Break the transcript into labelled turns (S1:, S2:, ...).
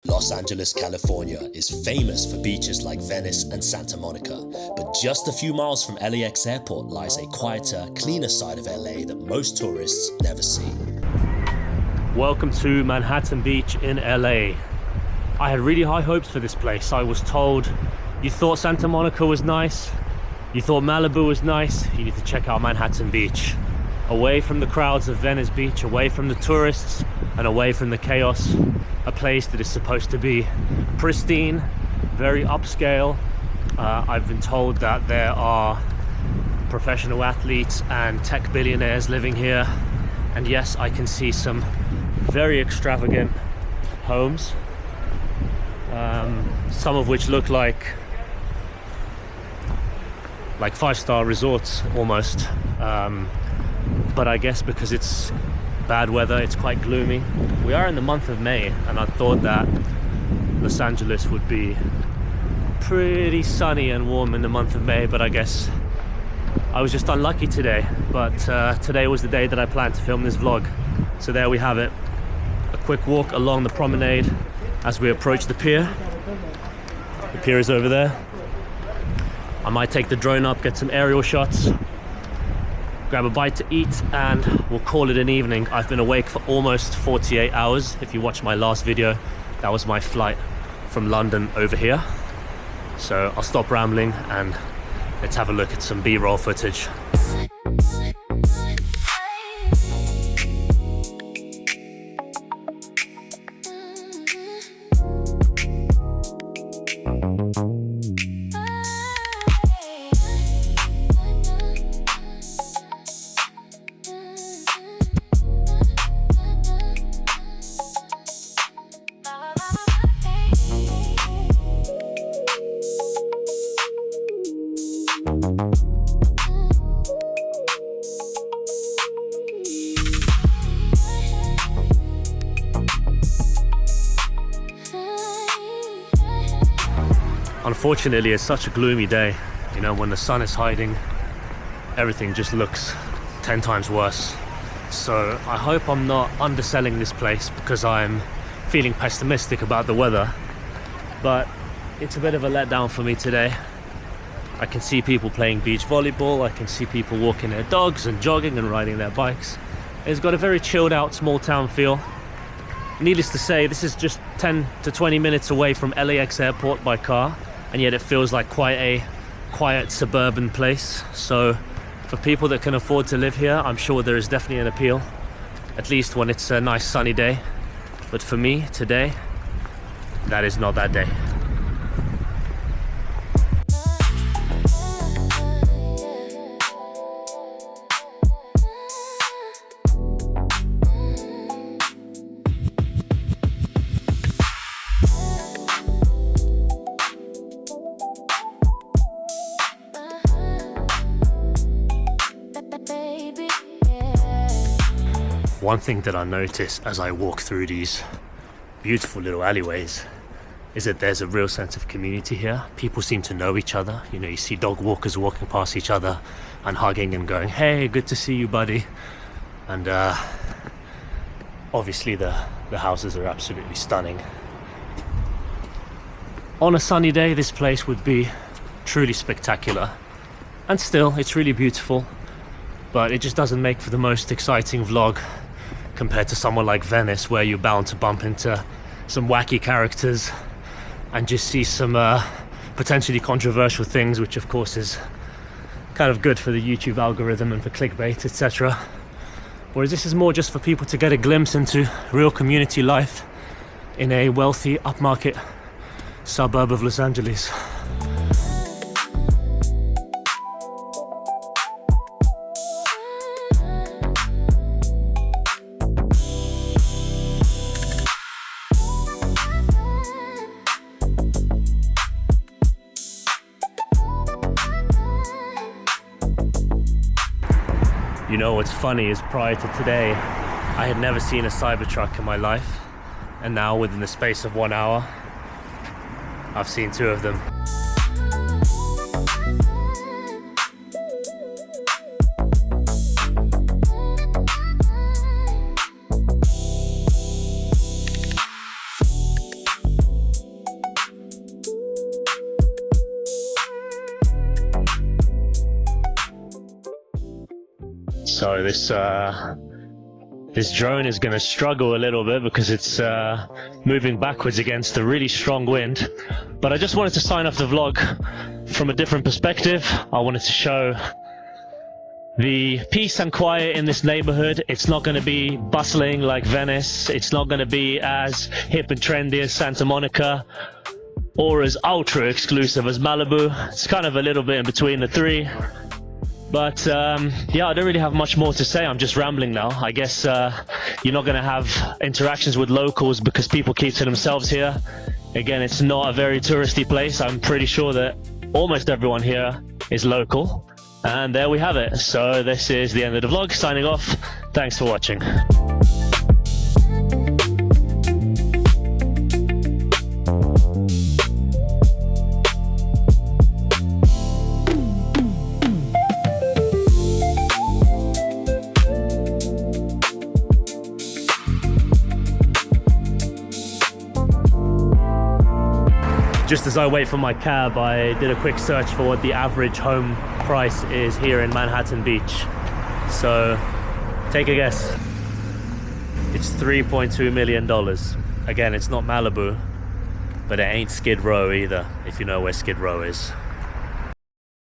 S1: Los Angeles, California is famous for beaches like Venice and Santa Monica, but just a few miles from LAX airport lies a quieter, cleaner side of LA that most tourists never see.
S2: Welcome to Manhattan Beach in LA. I had really high hopes for this place. I was told, you thought Santa Monica was nice, you thought Malibu was nice, you need to check out Manhattan Beach. Away from the crowds of Venice Beach, away from the tourists, and away from the chaos. A place that is supposed to be pristine, very upscale. I've been told that there are professional athletes and tech billionaires living here. And yes, I can see some very extravagant homes, some of which look like five-star resorts almost. But I guess because it's bad weather, it's quite gloomy. We are in the month of May, and I thought that Los Angeles would be pretty sunny and warm in the month of May, but I guess I was just unlucky today. But today was the day that I planned to film this vlog. So there we have it. A quick walk along the promenade as we approach the pier. The pier is over there. I might take the drone up, get some aerial shots, grab a bite to eat, and we'll call it an evening. I've been awake for almost 48 hours. If you watched my last video, that was my flight from London over here. So I'll stop rambling and let's have a look at some B-roll footage. Unfortunately, it's such a gloomy day. You know, when the sun is hiding, everything just looks 10 times worse. So I hope I'm not underselling this place because I'm feeling pessimistic about the weather. But it's a bit of a letdown for me today. I can see people playing beach volleyball. I can see people walking their dogs and jogging and riding their bikes. It's got a very chilled out small town feel. Needless to say, this is just 10 to 20 minutes away from LAX airport by car, and yet it feels like quite a quiet suburban place. So for people that can afford to live here, I'm sure there is definitely an appeal, at least when it's a nice sunny day. But for me today, that is not that day. One thing that I notice as I walk through these beautiful little alleyways is that there's a real sense of community here. People seem to know each other. You know, you see dog walkers walking past each other and hugging and going, "Hey, good to see you, buddy." And obviously the houses are absolutely stunning. On a sunny day, this place would be truly spectacular. And still, it's really beautiful, but it just doesn't make for the most exciting vlog compared to somewhere like Venice, where you're bound to bump into some wacky characters and just see some potentially controversial things, which of course is kind of good for the YouTube algorithm and for clickbait, etc. Whereas this is more just for people to get a glimpse into real community life in a wealthy upmarket suburb of Los Angeles. You know what's funny is prior to today, I had never seen a Cybertruck in my life, and now within the space of 1 hour, I've seen 2 of them. So this drone is going to struggle a little bit because it's moving backwards against a really strong wind. But I just wanted to sign off the vlog from a different perspective. I wanted to show the peace and quiet in this neighborhood. It's not going to be bustling like Venice. It's not going to be as hip and trendy as Santa Monica or as ultra exclusive as Malibu. It's kind of a little bit in between the three. But yeah, I don't really have much more to say. I'm just rambling now. I guess you're not going to have interactions with locals because people keep to themselves here. Again, it's not a very touristy place. I'm pretty sure that almost everyone here is local. And there we have it. So this is the end of the vlog. Signing off. Thanks for watching. Just as I wait for my cab, I did a quick search for what the average home price is here in Manhattan Beach. So, take a guess. It's $3.2 million. Again, it's not Malibu, but it ain't Skid Row either, if you know where Skid Row is.